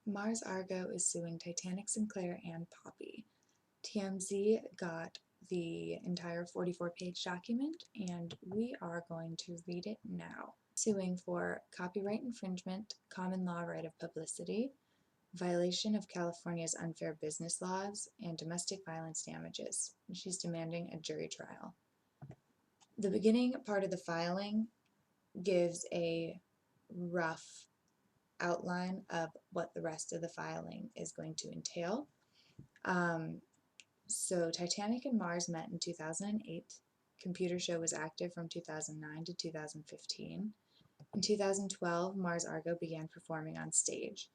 Mars Argo is suing Titanic, Sinclair, and Poppy. TMZ got the entire 44-page document, and we are going to read it now. Suing for copyright infringement, common law right of publicity, violation of California's unfair business laws, and domestic violence damages. And she's demanding a jury trial. The beginning part of the filing gives a rough outline of what the rest of the filing is going to entail. So Titanic and Mars met in 2008. Computer show was active from 2009 to 2015. In 2012, Mars Argo began performing on stage.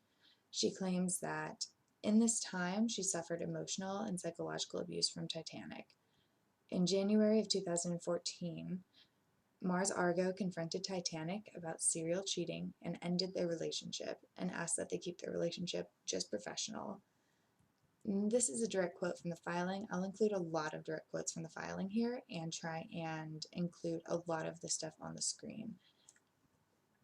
She claims that in this time she suffered emotional and psychological abuse from Titanic. In January of 2014, Mars Argo confronted Titanic about serial cheating and ended their relationship and asked that they keep their relationship just professional. This is a direct quote from the filing. I'll include a lot of direct quotes from the filing here and try and include a lot of the stuff on the screen.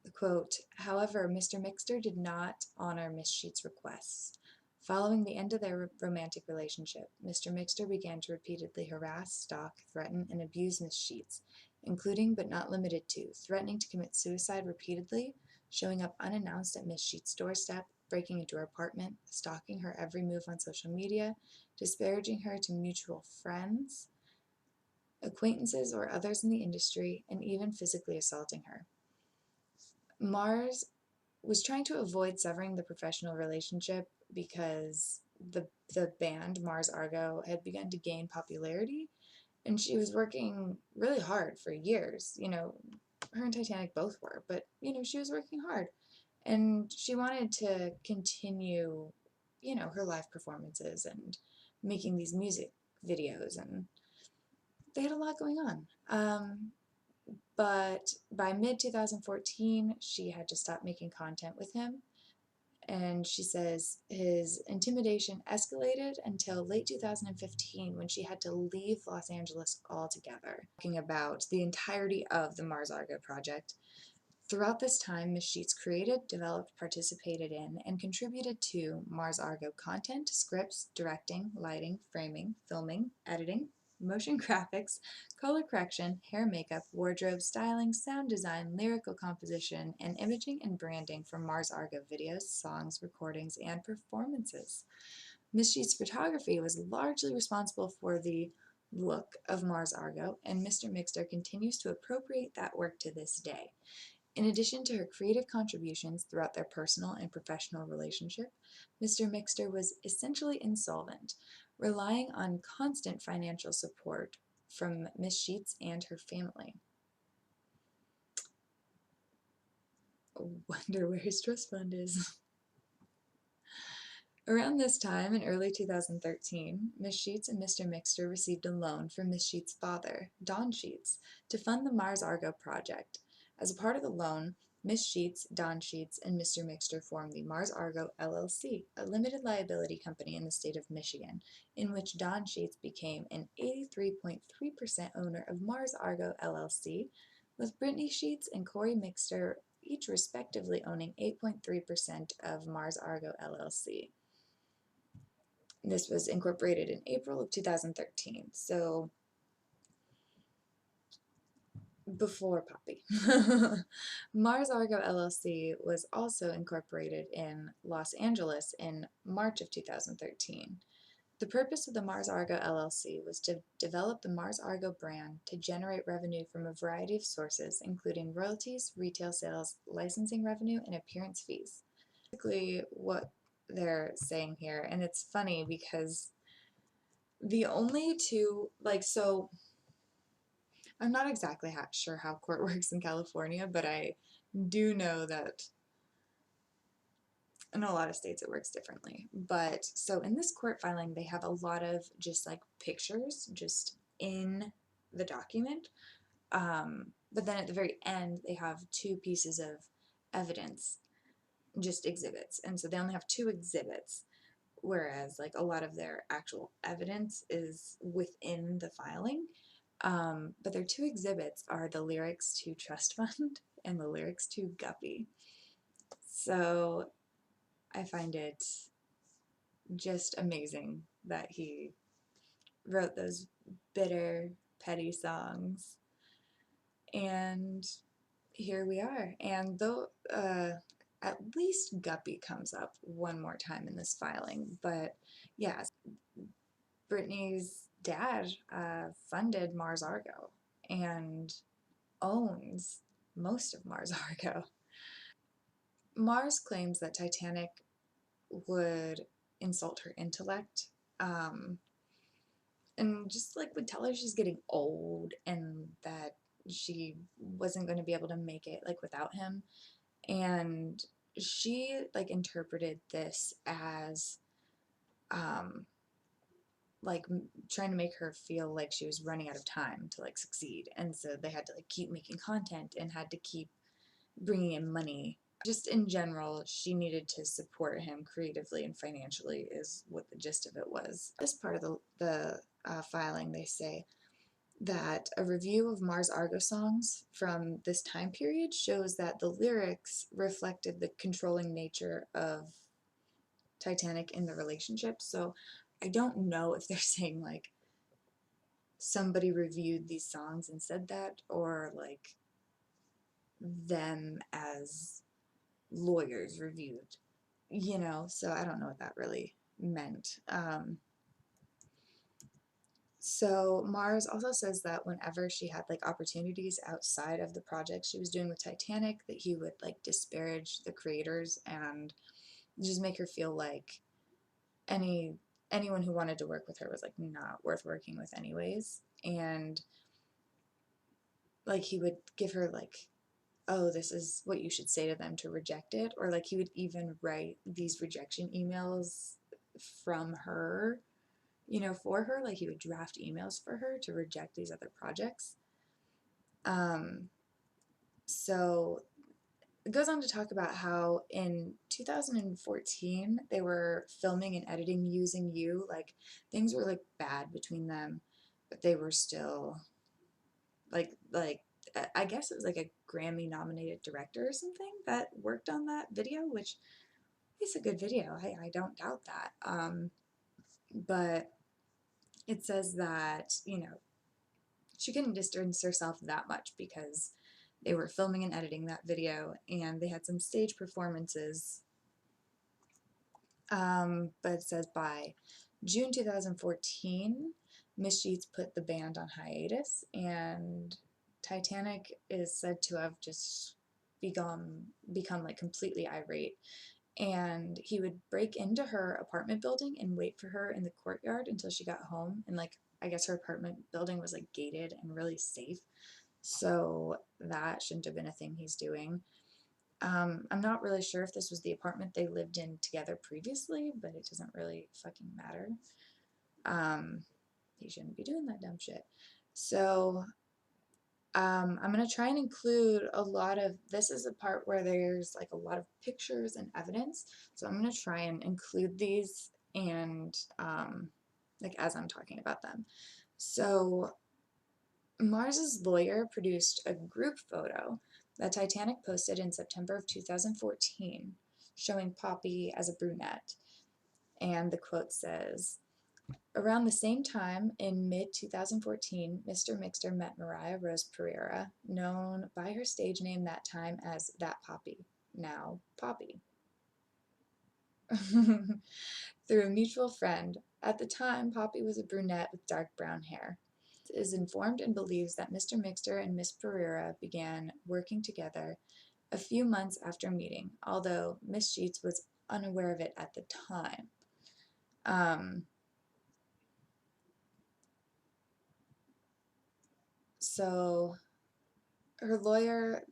The quote, however, Mr. Mixter did not honor Miss Sheets' requests. Following the end of their romantic relationship, Mr. Mixter began to repeatedly harass, stalk, threaten, and abuse Miss Sheets, including but not limited to threatening to commit suicide repeatedly, showing up unannounced at Miss Sheets' doorstep, breaking into her apartment, stalking her every move on social media, disparaging her to mutual friends, acquaintances, or others in the industry, and even physically assaulting her. Mars was trying to avoid severing the professional relationship because the band Mars Argo had begun to gain popularity, and she was working really hard for years. Her and Titanic both were, but she was working hard, and she wanted to continue, her live performances and making these music videos, and they had a lot going on. But by mid-2014, she had to stop making content with him, and she says his intimidation escalated until late 2015 when she had to leave Los Angeles altogether. Talking about the entirety of the Mars Argo project. Throughout this time, Ms. Sheets created, developed, participated in, and contributed to Mars Argo content, scripts, directing, lighting, framing, filming, editing, motion graphics, color correction, hair makeup, wardrobe, styling, sound design, lyrical composition, and imaging and branding for Mars Argo videos, songs, recordings, and performances. Ms. Sheets' photography was largely responsible for the look of Mars Argo, and Mr. Mixter continues to appropriate that work to this day. In addition to her creative contributions throughout their personal and professional relationship, Mr. Mixter was essentially insolvent, relying on constant financial support from Miss Sheets and her family. Wonder where his trust fund is. Around this time, in early 2013, Miss Sheets and Mr. Mixter received a loan from Miss Sheets' father, Don Sheets, to fund the Mars Argo project. As a part of the loan, Miss Sheets, Don Sheets, and Mr. Mixter formed the Mars Argo LLC, a limited liability company in the state of Michigan, in which Don Sheets became an 83.3% owner of Mars Argo LLC, with Brittany Sheets and Corey Mixter each respectively owning 8.3% of Mars Argo LLC. This was incorporated in April of 2013, so before Poppy. Mars Argo LLC was also incorporated in Los Angeles in March of 2013. The purpose of the Mars Argo LLC was to develop the Mars Argo brand to generate revenue from a variety of sources, including royalties, retail sales, licensing revenue, and appearance fees. Basically, what they're saying here, and it's funny because the only two, so I'm not exactly sure how court works in California, but I do know that in a lot of states it works differently. But so in this court filing, they have a lot of just pictures just in the document. But then at the very end, they have two pieces of evidence, just exhibits. And so they only have two exhibits, whereas a lot of their actual evidence is within the filing. But their two exhibits are the lyrics to Trust Fund and the lyrics to Guppy. So I I find it just amazing that he wrote those bitter, petty songs. And here we are. And though at least Guppy comes up one more time in this filing, but yeah, Britney's dad funded Mars Argo and owns most of Mars Argo. Mars claims that Titanic would insult her intellect, um, and just like would tell her she's getting old and that she wasn't going to be able to make it like without him. And she like interpreted this as um, like trying to make her feel like she was running out of time to like succeed, and so they had to like keep making content and had to keep bringing in money. Just in general, she needed to support him creatively and financially is what the gist of it was. This part of the filing, they say that a review of Mars Argo songs from this time period shows that the lyrics reflected the controlling nature of Titanic in the relationship. So I don't know if they're saying like somebody reviewed these songs and said that, or like them as lawyers reviewed, so I don't know what that really meant. So Mars also says that whenever she had like opportunities outside of the project she was doing with Titanic, that he would like disparage the creators and just make her feel like anyone who wanted to work with her was like not worth working with anyways. And like he would give her like, oh, this is what you should say to them to reject it, or like he would even write these rejection emails from her, for her, like he would draft emails for her to reject these other projects. So it goes on to talk about how in 2014 they were filming and editing using You, like things were like bad between them, but they were still like I guess it was like a Grammy nominated director or something that worked on that video, which is a good video. I don't doubt that. But it says that, she couldn't distance herself that much because they were filming and editing that video and they had some stage performances. But it says by June 2014, Miss Sheets put the band on hiatus, and Titanic is said to have just become like completely irate. And he would break into her apartment building and wait for her in the courtyard until she got home. And like, I guess her apartment building was like gated and really safe. So that shouldn't have been a thing he's doing. I'm not really sure if this was the apartment they lived in together previously, but it doesn't really fucking matter. He shouldn't be doing that dumb shit. So I'm going to try and include a lot of, this is a part where there's like a lot of pictures and evidence. So I'm going to try and include these and like as I'm talking about them. So Mars's lawyer produced a group photo that Titanic posted in September of 2014 showing Poppy as a brunette. And the quote says, around the same time, in mid-2014, Mr. Mixter met Mariah Rose Pereira, known by her stage name that time as That Poppy, now Poppy, through a mutual friend. At the time, Poppy was a brunette with dark brown hair. Is informed and believes that Mr. Mixter and Miss Pereira began working together a few months after meeting, although Miss Sheets was unaware of it at the time. So her lawyer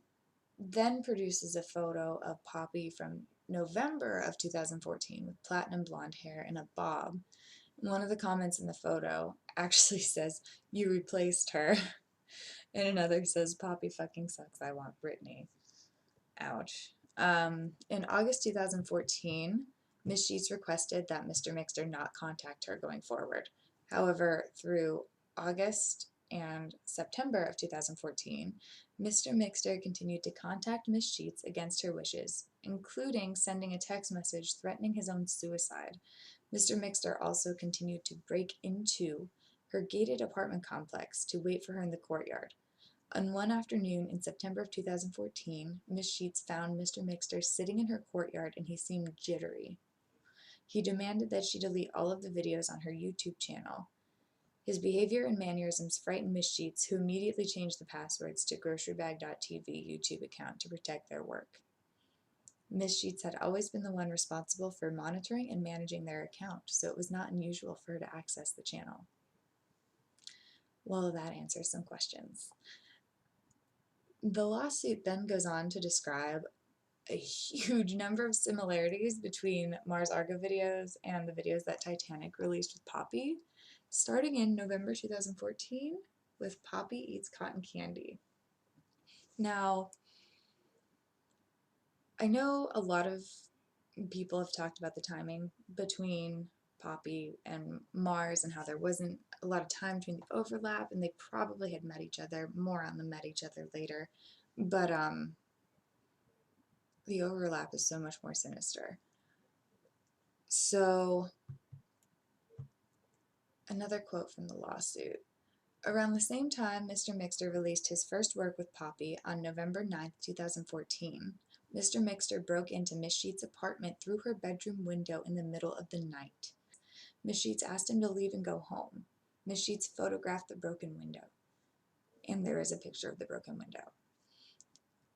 then produces a photo of Poppy from November of 2014 with platinum blonde hair and a bob. One of the comments in the photo actually says, "You replaced her." And another says, "Poppy fucking sucks, I want Britney." Ouch. In August 2014, Miss Sheets requested that Mr. Mixter not contact her going forward. However, through August and September of 2014, Mr. Mixter continued to contact Miss Sheets against her wishes, including sending a text message threatening his own suicide. Mr. Mixter also continued to break into her gated apartment complex to wait for her in the courtyard. On one afternoon in September of 2014, Miss Sheets found Mr. Mixter sitting in her courtyard and he seemed jittery. He demanded that she delete all of the videos on her YouTube channel. His behavior and mannerisms frightened Miss Sheets, who immediately changed the passwords to grocerybag.tv YouTube account to protect their work. Miss Sheets had always been the one responsible for monitoring and managing their account, so it was not unusual for her to access the channel. Well, that answers some questions. The lawsuit then goes on to describe a huge number of similarities between Mars Argo videos and the videos that Titanic released with Poppy, starting in November 2014 with Poppy Eats Cotton Candy. Now, I know a lot of people have talked about the timing between Poppy and Mars and how there wasn't a lot of time between the overlap and they probably had met each other. More on them met each other later. But the overlap is so much more sinister. So, another quote from the lawsuit. Around the same time Mr. Mixter released his first work with Poppy on November 9, 2014, Mr. Mixter broke into Miss Sheets' apartment through her bedroom window in the middle of the night. Miss Sheets asked him to leave and go home. Miss Sheets photographed the broken window, and there is a picture of the broken window.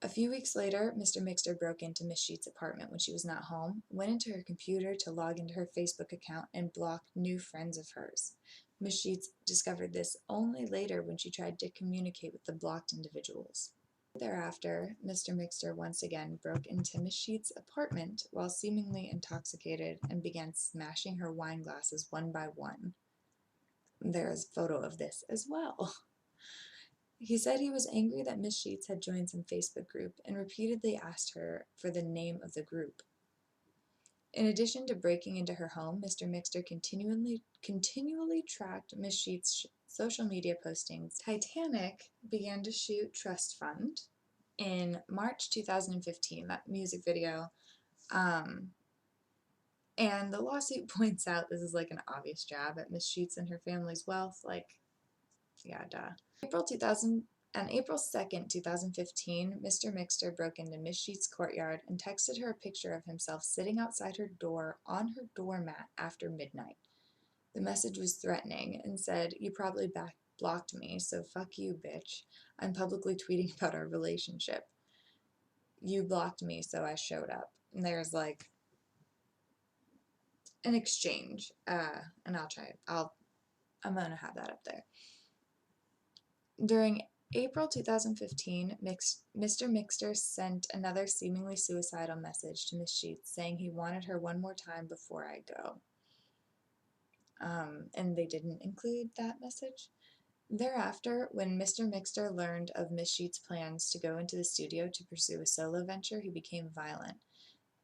A few weeks later, Mr. Mixter broke into Miss Sheets' apartment when she was not home, went into her computer to log into her Facebook account, and blocked new friends of hers. Miss Sheets discovered this only later when she tried to communicate with the blocked individuals. Thereafter, Mr. Mixter once again broke into Miss Sheets' apartment while seemingly intoxicated and began smashing her wine glasses one by one. There is a photo of this as well. He said he was angry that Miss Sheets had joined some Facebook group and repeatedly asked her for the name of the group. In addition to breaking into her home, Mr. Mixter continually tracked Miss Sheets' social media postings. Titanic began to shoot Trust Fund in March 2015, that music video. And the lawsuit points out this is like an obvious jab at Miss Sheets and her family's wealth. Like, yeah, duh. On April 2nd, 2015, Mr. Mixter broke into Miss Sheets' courtyard and texted her a picture of himself sitting outside her door on her doormat after midnight. The message was threatening and said, "You probably blocked me, so fuck you, bitch. I'm publicly tweeting about our relationship. You blocked me, so I showed up." And there's like an exchange, and I'm gonna have that up there. During April 2015, Mr. Mixter sent another seemingly suicidal message to Miss Sheets saying he wanted her one more time before I go. And they didn't include that message. Thereafter, when Mr. Mixter learned of Miss Sheets' plans to go into the studio to pursue a solo venture, he became violent.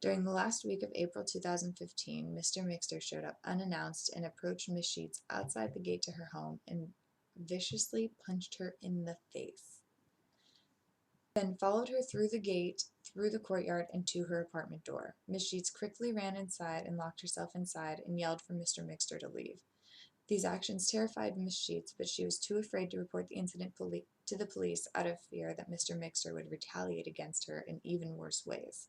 During the last week of April 2015, Mr. Mixter showed up unannounced and approached Miss Sheets outside the gate to her home and viciously punched her in the face. Then followed her through the gate, through the courtyard, and to her apartment door. Miss Sheets quickly ran inside and locked herself inside and yelled for Mr. Mixter to leave. These actions terrified Miss Sheets, but she was too afraid to report the incident to the police out of fear that Mr. Mixter would retaliate against her in even worse ways.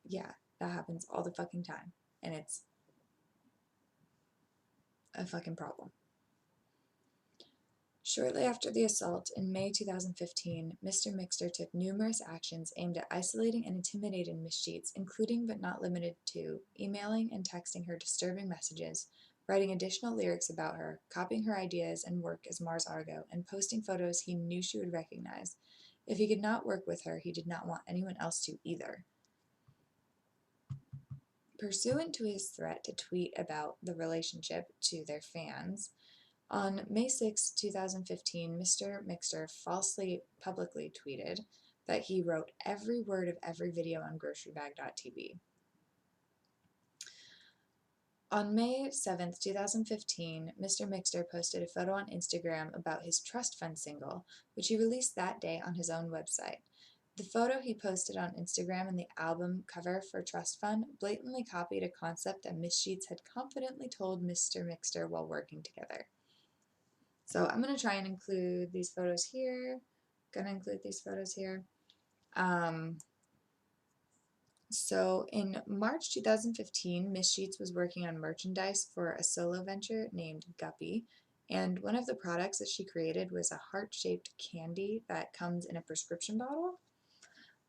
Yeah, that happens all the fucking time, and it's a fucking problem. Shortly after the assault, in May 2015, Mr. Mixter took numerous actions aimed at isolating and intimidating Miss Sheets, including but not limited to emailing and texting her disturbing messages, writing additional lyrics about her, copying her ideas and work as Mars Argo, and posting photos he knew she would recognize. If he could not work with her, he did not want anyone else to either. Pursuant to his threat to tweet about the relationship to their fans, on May 6, 2015, Mr. Mixter falsely publicly tweeted that he wrote every word of every video on grocerybag.tv. On May 7, 2015, Mr. Mixter posted a photo on Instagram about his Trust Fund single, which he released that day on his own website. The photo he posted on Instagram and the album cover for Trust Fund blatantly copied a concept that Miss Sheets had confidently told Mr. Mixter while working together. So I'm going to try and include these photos here. So in March 2015, Miss Sheets was working on merchandise for a solo venture named Guppy, and one of the products that she created was a heart-shaped candy that comes in a prescription bottle.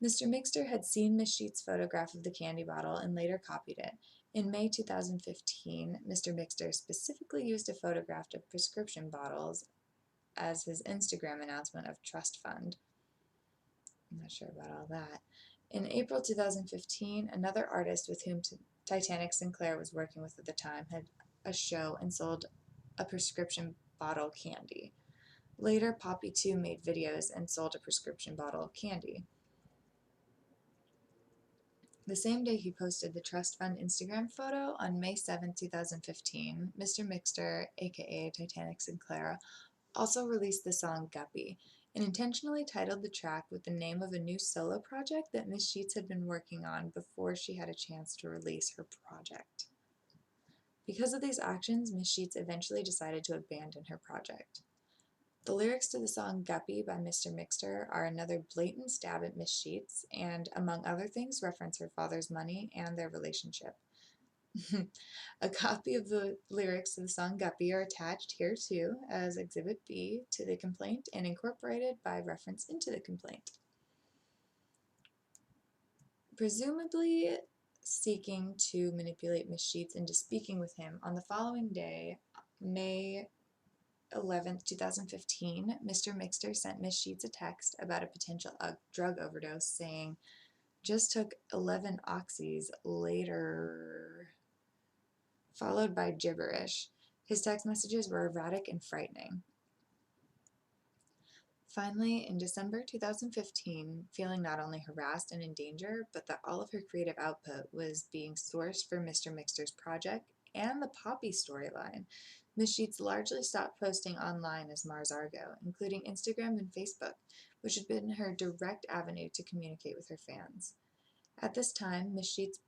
Mr. Mixter had seen Miss Sheets' photograph of the candy bottle and later copied it. In May 2015, Mr. Mixter specifically used a photograph of prescription bottles as his Instagram announcement of Trust Fund. I'm not sure about all that. In April 2015, another artist with whom Titanic Sinclair was working with at the time had a show and sold a prescription bottle candy. Later, Poppy too made videos and sold a prescription bottle of candy. The same day he posted the Trust Fund Instagram photo, on May 7, 2015, Mr. Mixter, aka Titanic Sinclair, also released the song Guppy, and intentionally titled the track with the name of a new solo project that Miss Sheets had been working on before she had a chance to release her project. Because of these actions, Miss Sheets eventually decided to abandon her project. The lyrics to the song Guppy by Mr. Mixter are another blatant stab at Miss Sheets and, among other things, reference her father's money and their relationship. A copy of the lyrics to the song Guppy are attached here too as Exhibit B to the complaint and incorporated by reference into the complaint. Presumably seeking to manipulate Miss Sheets into speaking with him, on the following day, May 11th, 2015, Mr. Mixter sent Miss Sheets a text about a potential drug overdose saying, "Just took 11 oxys later," followed by gibberish. His text messages were erratic and frightening. Finally, in December 2015, feeling not only harassed and in danger, but that all of her creative output was being sourced for Mr. Mixter's project and the Poppy storyline, Miss Sheets largely stopped posting online as Mars Argo, including Instagram and Facebook, which had been her direct avenue to communicate with her fans. At this time, Miss Sheets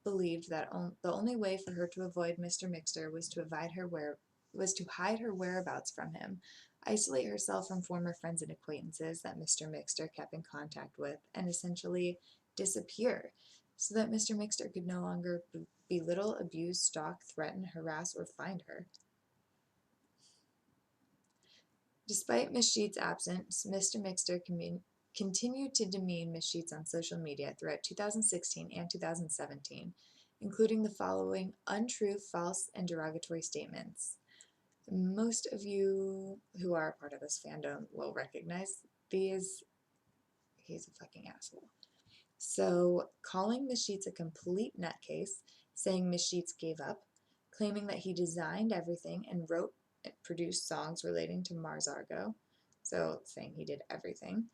believed that the only way for her to avoid Mr. Mixter was to hide her whereabouts from him, isolate herself from former friends and acquaintances that Mr. Mixter kept in contact with, and essentially disappear, so that Mr. Mixter could no longer belittle, abuse, stalk, threaten, harass, or find her. Despite Miss Sheets' absence, Mr. Mixter continued to demean Miss Sheets on social media throughout 2016 and 2017, including the following untrue, false, and derogatory statements. Most of you who are a part of this fandom will recognize these. He's a fucking asshole. So, calling Miss Sheets a complete nutcase, saying Miss Sheets gave up, claiming that he designed everything and wrote and produced songs relating to Mars Argo, so saying he did everything,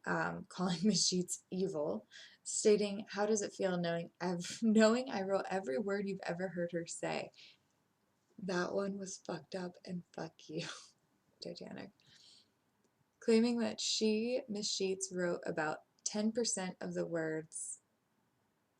calling Miss Sheets evil, stating, "How does it feel knowing I wrote every word you've ever heard her say?" That one was fucked up, and fuck you, Titanic. Claiming that Miss Sheets, wrote about 10% of the words,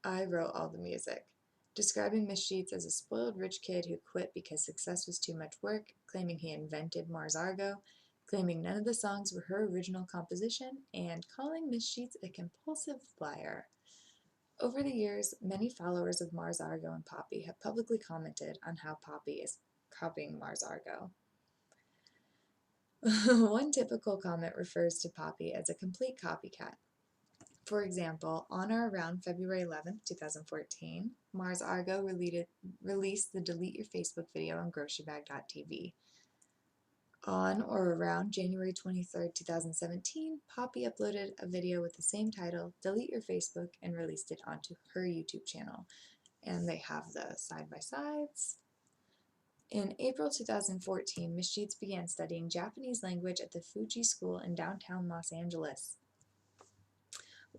"I wrote all the music." Describing Miss Sheets as a spoiled rich kid who quit because success was too much work, claiming he invented Mars Argo, claiming none of the songs were her original composition, and calling Miss Sheets a compulsive liar. Over the years, many followers of Mars Argo and Poppy have publicly commented on how Poppy is copying Mars Argo. One typical comment refers to Poppy as a complete copycat. For example, on or around February 11, 2014, Mars Argo released the Delete Your Facebook video on GroceryBag.tv. On or around January 23, 2017, Poppy uploaded a video with the same title, Delete Your Facebook, and released it onto her YouTube channel. And they have the side-by-sides. In April 2014, Miss Sheets began studying Japanese language at the Fuji School in downtown Los Angeles.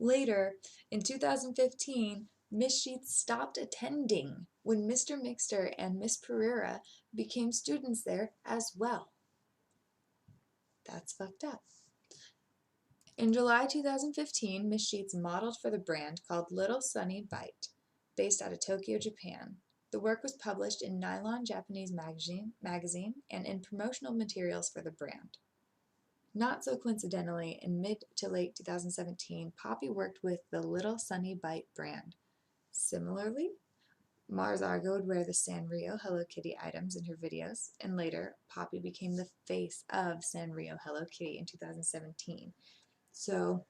Later, in 2015, Miss Sheets stopped attending when Mr. Mixter and Miss Pereira became students there as well. That's fucked up. In July 2015, Miss Sheets modeled for the brand called Little Sunny Bite, based out of Tokyo, Japan. The work was published in Nylon Japanese magazine and in promotional materials for the brand. Not so coincidentally, in mid to late 2017, Poppy worked with the Little Sunny Bite brand. Similarly, Mars Argo would wear the Sanrio Hello Kitty items in her videos, and later, Poppy became the face of Sanrio Hello Kitty in 2017. So,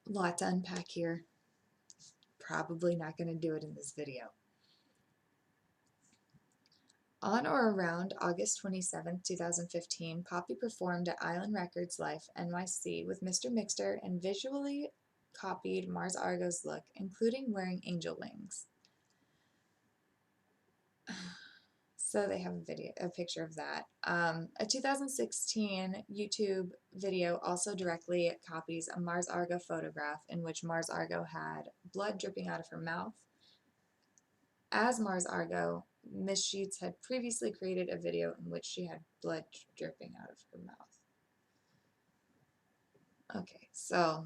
a lot to unpack here. Probably not going to do it in this video. On or around August 27, 2015, Poppy performed at Island Records Life NYC with Mr. Mixter and visually copied Mars Argo's look, including wearing angel wings. So they have a picture of that. A 2016 YouTube video also directly copies a Mars Argo photograph in which Mars Argo had blood dripping out of her mouth. As Mars Argo, Miss Sheets had previously created a video in which she had blood dripping out of her mouth. Okay, so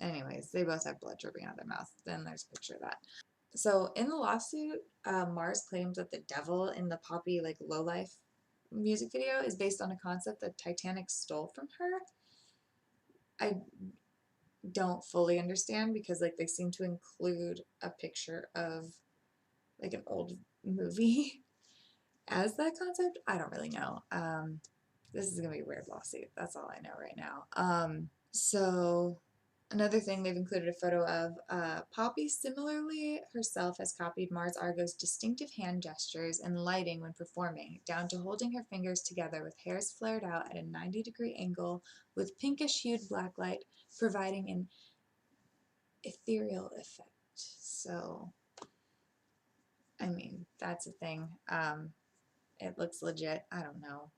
anyways, they both have blood dripping out of their mouth. Then there's a picture of that. So in the lawsuit, Mars claims that the devil in the Poppy lowlife music video is based on a concept that Titanic stole from her. I don't fully understand because they seem to include a picture of an old movie as that concept. I don't really know. This is gonna be a weird lawsuit. That's all I know right now. So another thing, they've included a photo of Poppy similarly herself has copied Mars Argo's distinctive hand gestures and lighting when performing, down to holding her fingers together with hairs flared out at a 90-degree angle with pinkish-hued black light, providing an ethereal effect. So, I mean, that's a thing. It looks legit. I don't know.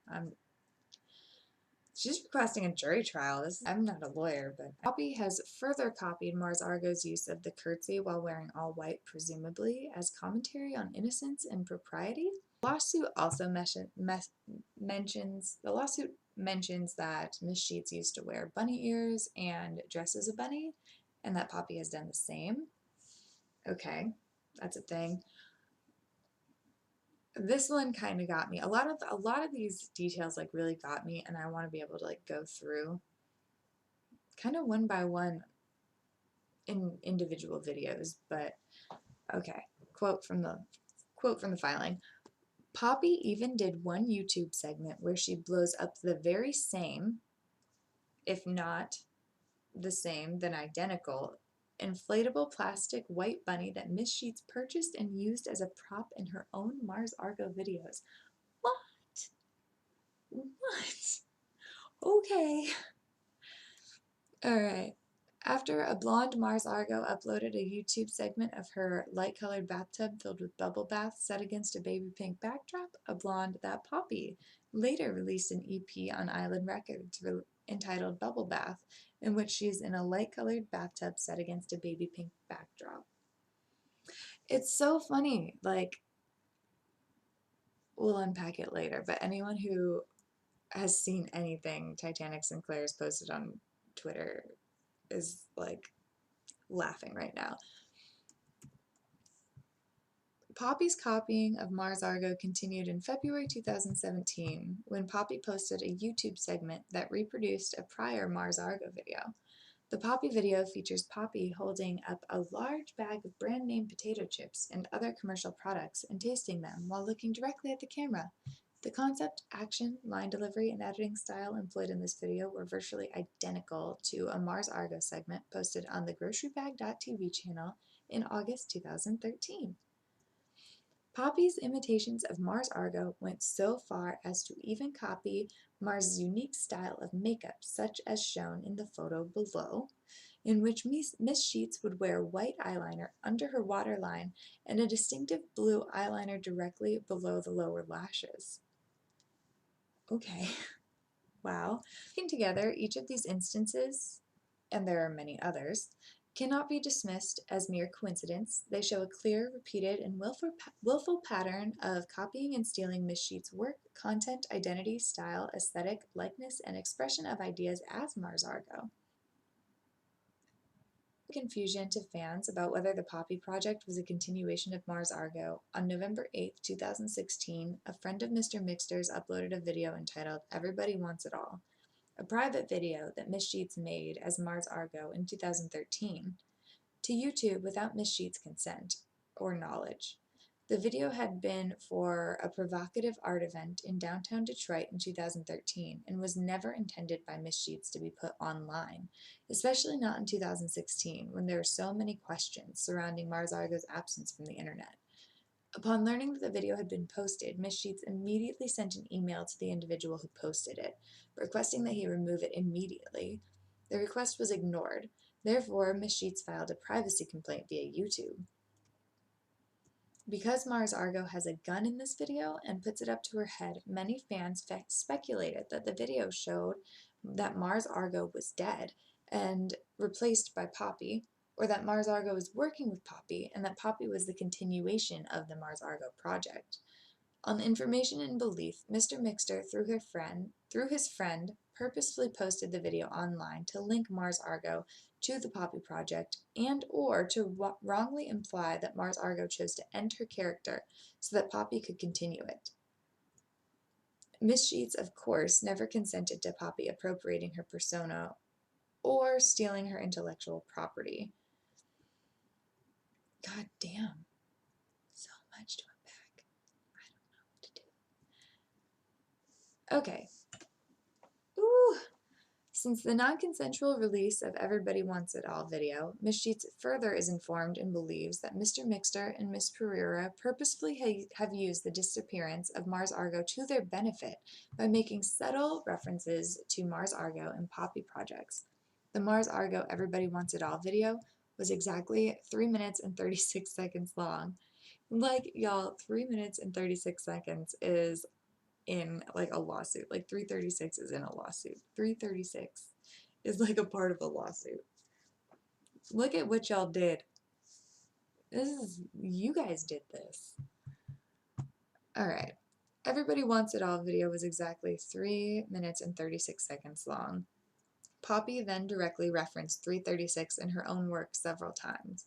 She's requesting a jury trial. I'm not a lawyer, but Poppy has further copied Mars Argo's use of the curtsy while wearing all white, presumably as commentary on innocence and propriety. The lawsuit also mentions that Miss Sheets used to wear bunny ears and dress as a bunny, and that Poppy has done the same. Okay, that's a thing. This one kind of got me. A lot of these details really got me, and I want to be able to go through kind of one by one in individual videos. But okay, quote from the filing. Poppy even did one YouTube segment where she blows up the very same, if not the same, then identical inflatable plastic white bunny that Miss Sheets purchased and used as a prop in her own Mars Argo videos. What? Okay. Alright. After a blonde Mars Argo uploaded a YouTube segment of her light-colored bathtub filled with bubble bath set against a baby pink backdrop, a blonde That Poppy later released an EP on Island Records entitled Bubble Bath, in which she's in a light-colored bathtub set against a baby pink backdrop. It's so funny. We'll unpack it later, but anyone who has seen anything Titanic Sinclair's posted on Twitter is laughing right now. Poppy's copying of Mars Argo continued in February 2017 when Poppy posted a YouTube segment that reproduced a prior Mars Argo video. The Poppy video features Poppy holding up a large bag of brand name potato chips and other commercial products and tasting them while looking directly at the camera. The concept, action, line delivery, and editing style employed in this video were virtually identical to a Mars Argo segment posted on the GroceryBag.tv channel in August 2013. Poppy's imitations of Mars Argo went so far as to even copy Mars' unique style of makeup, such as shown in the photo below, in which Miss Sheets would wear white eyeliner under her waterline and a distinctive blue eyeliner directly below the lower lashes. Okay, wow. Taken together, each of these instances, and there are many others, cannot be dismissed as mere coincidence. They show a clear, repeated, and willful pattern of copying and stealing Miss Sheets' work, content, identity, style, aesthetic, likeness, and expression of ideas as Mars Argo. Confusion to fans about whether the Poppy Project was a continuation of Mars Argo. On November 8, 2016, a friend of Mr. Mixter's uploaded a video entitled Everybody Wants It All, a private video that Miss Sheets made as Mars Argo in 2013, to YouTube without Miss Sheets' consent or knowledge. The video had been for a provocative art event in downtown Detroit in 2013 and was never intended by Miss Sheets to be put online, especially not in 2016 when there were so many questions surrounding Mars Argo's absence from the internet. Upon learning that the video had been posted, Miss Sheets immediately sent an email to the individual who posted it, requesting that he remove it immediately. The request was ignored. Therefore, Miss Sheets filed a privacy complaint via YouTube. Because Mars Argo has a gun in this video and puts it up to her head, many fans speculated that the video showed that Mars Argo was dead and replaced by Poppy, or that Mars Argo was working with Poppy and that Poppy was the continuation of the Mars Argo project. On information and belief, Mr. Mixter, through his friend, purposefully posted the video online to link Mars Argo to the Poppy Project and or to wrongly imply that Mars Argo chose to end her character so that Poppy could continue it. Miss Sheets, of course, never consented to Poppy appropriating her persona or stealing her intellectual property. God damn. So much to unpack. I don't know what to do. Okay. Ooh. Since the non-consensual release of Everybody Wants It All video, Miss Sheets further is informed and believes that Mr. Mixter and Miss Pereira purposefully have used the disappearance of Mars Argo to their benefit by making subtle references to Mars Argo and Poppy projects. The Mars Argo Everybody Wants It All video was exactly 3 minutes and 36 seconds long. Like, y'all, 3 minutes and 36 seconds is in like a lawsuit. Like 336 is in a lawsuit. 336 is like a part of a lawsuit. Look at what y'all did. You guys did this. Alright. Everybody Wants It All video was exactly 3 minutes and 36 seconds long. Poppy then directly referenced 336 in her own work several times.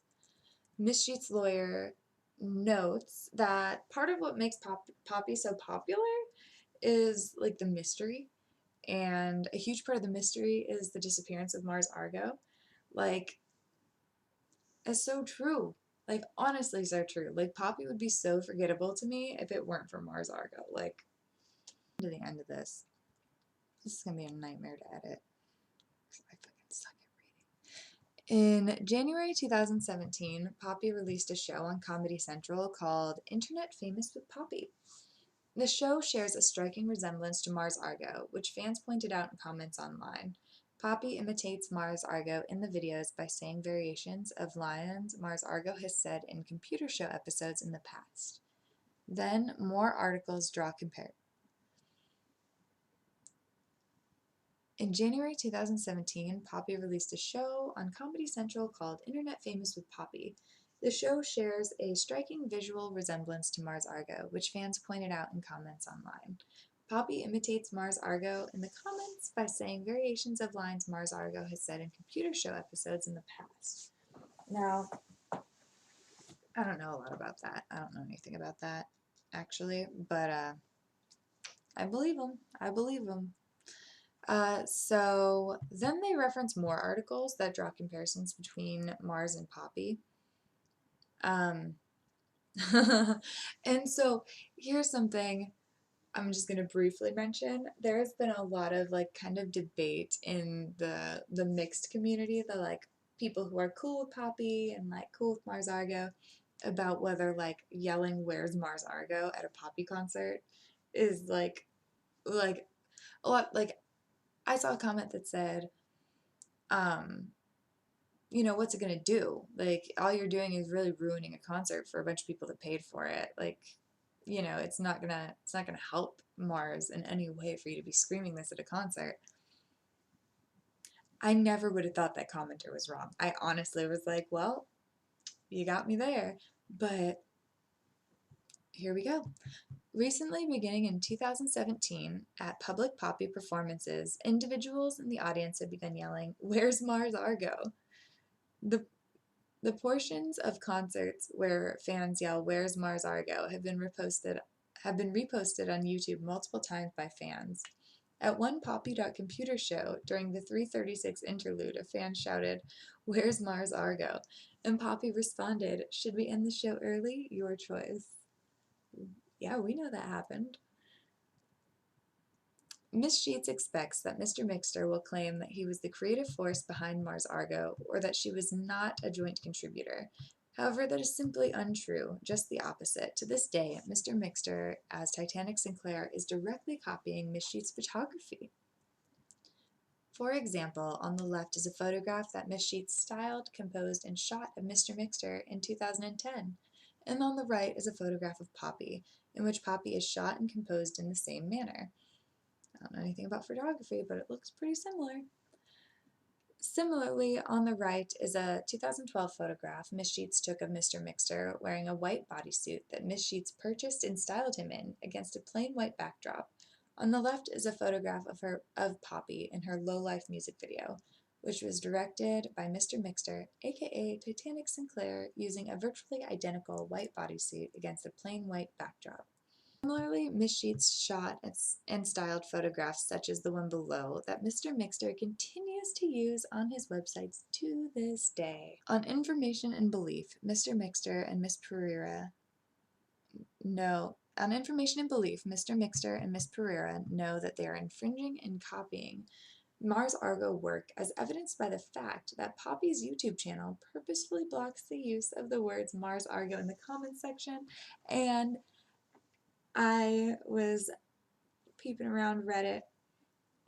Miss Sheets' lawyer notes that part of what makes Poppy so popular is like the mystery, and a huge part of the mystery is the disappearance of Mars Argo. Like, it's so true. Like, honestly, so true. Like, Poppy would be so forgettable to me if it weren't for Mars Argo. Like, to the end of this. This is gonna be a nightmare to edit. I fucking suck at reading. In January 2017, Poppy released a show on Comedy Central called Internet Famous with Poppy. The show shares a striking resemblance to Mars Argo, which fans pointed out in comments online. Poppy imitates Mars Argo in the videos by saying variations of lines Mars Argo has said in computer show episodes in the past. Then, more articles draw comparison. In January 2017, Poppy released a show on Comedy Central called Internet Famous with Poppy. The show shares a striking visual resemblance to Mars Argo, which fans pointed out in comments online. Poppy imitates Mars Argo in the comments by saying variations of lines Mars Argo has said in computer show episodes in the past. Now, I don't know a lot about that. I don't know anything about that, actually, but I believe them. I believe them. So then they reference more articles that draw comparisons between Mars and Poppy. And so here's something I'm just going to briefly mention. There has been a lot of like kind of debate in the mixed community, the like people who are cool with Poppy and like cool with Mars Argo, about whether like yelling "Where's Mars Argo" at a Poppy concert is like a lot. Like, I saw a comment that said, you know, what's it gonna do? Like, all you're doing is really ruining a concert for a bunch of people that paid for it. Like, you know, it's not gonna help Mars in any way for you to be screaming this at a concert. I never would have thought that commenter was wrong. I honestly was like, well, you got me there. But here we go. Recently, beginning in 2017, at public Poppy performances, individuals in the audience have begun yelling, "Where's Mars Argo?" The The portions of concerts where fans yell "Where's Mars Argo" have been reposted on YouTube multiple times by fans. At one Poppy.computer show, during the 3:36 interlude, a fan shouted, "Where's Mars Argo?" And Poppy responded, "Should we end the show early? Your choice." Yeah, we know that happened. Miss Sheets expects that Mr. Mixter will claim that he was the creative force behind Mars Argo, or that she was not a joint contributor. However, that is simply untrue, just the opposite. To this day, Mr. Mixter, as Titanic Sinclair, is directly copying Miss Sheets' photography. For example, on the left is a photograph that Miss Sheets styled, composed, and shot of Mr. Mixter in 2010, and on the right is a photograph of Poppy, in which Poppy is shot and composed in the same manner. I don't know anything about photography, but it looks pretty similar. Similarly, on the right is a 2012 photograph Miss Sheets took of Mr. Mixter wearing a white bodysuit that Miss Sheets purchased and styled him in against a plain white backdrop. On the left is a photograph of Poppy in her low-life music video, which was directed by Mr. Mixter, aka Titanic Sinclair, using a virtually identical white bodysuit against a plain white backdrop. Similarly, Miss Sheets shot and styled photographs such as the one below that Mr. Mixter continues to use on his websites to this day. On information and belief, Mr. Mixter and Miss Pereira know that they are infringing and copying Mars Argo work, as evidenced by the fact that Poppy's YouTube channel purposefully blocks the use of the words Mars Argo in the comments section. And I was peeping around Reddit,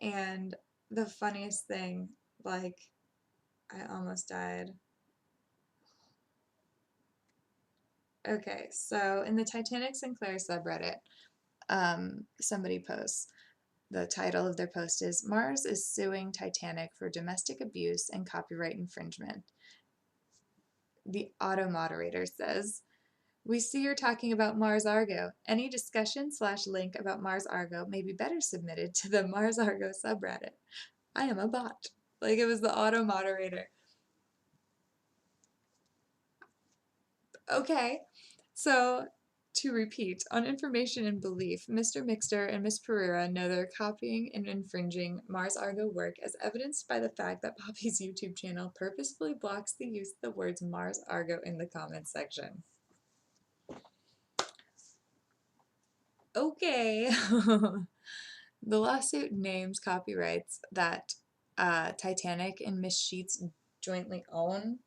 and the funniest thing, like, I almost died. Okay, so in the Titanic Sinclair subreddit, somebody posts, the title of their post is, "Mars is suing Titanic for domestic abuse and copyright infringement." The auto moderator says, "We see you're talking about Mars Argo. Any discussion/link about Mars Argo may be better submitted to the Mars Argo subreddit." I am a bot. Like, it was the auto moderator. Okay, so to repeat, on information and belief, Mr. Mixter and Miss Pereira know they're copying and infringing Mars Argo work, as evidenced by the fact that Poppy's YouTube channel purposefully blocks the use of the words Mars Argo in the comments section. Okay. The lawsuit names copyrights that Titanic and Miss Sheets jointly own.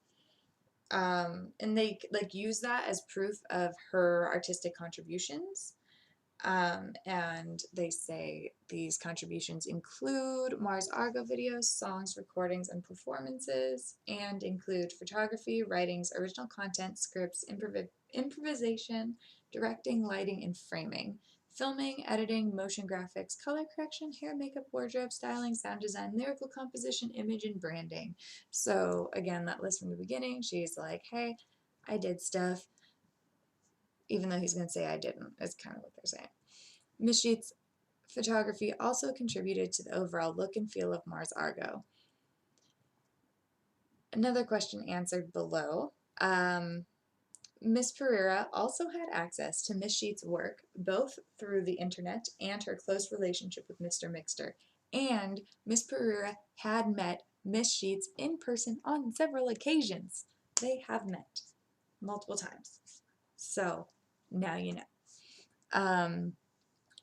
And they like use that as proof of her artistic contributions. And they say these contributions include Mars Argo videos, songs, recordings, and performances, and include photography, writings, original content, scripts, improvisation, directing, lighting, and framing, filming, editing, motion graphics, color correction, hair, makeup, wardrobe, styling, sound design, lyrical composition, image, and branding. So again, that list from the beginning, she's like, hey, I did stuff, even though he's going to say I didn't, is kind of what they're saying. Miss Sheets' photography also contributed to the overall look and feel of Mars Argo. Another question answered below. Miss Pereira also had access to Miss Sheets' work, both through the internet and her close relationship with Mr. Mixter. And Miss Pereira had met Miss Sheets in person on several occasions. They have met multiple times. So, now you know.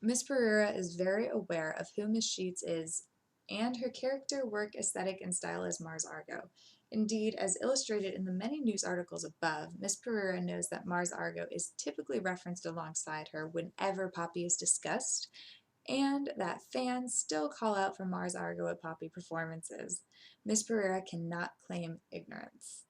Miss Pereira is very aware of who Miss Sheets is, and her character, work, aesthetic, and style is Mars Argo. Indeed, as illustrated in the many news articles above, Miss Pereira knows that Mars Argo is typically referenced alongside her whenever Poppy is discussed, and that fans still call out for Mars Argo at Poppy performances. Miss Pereira cannot claim ignorance.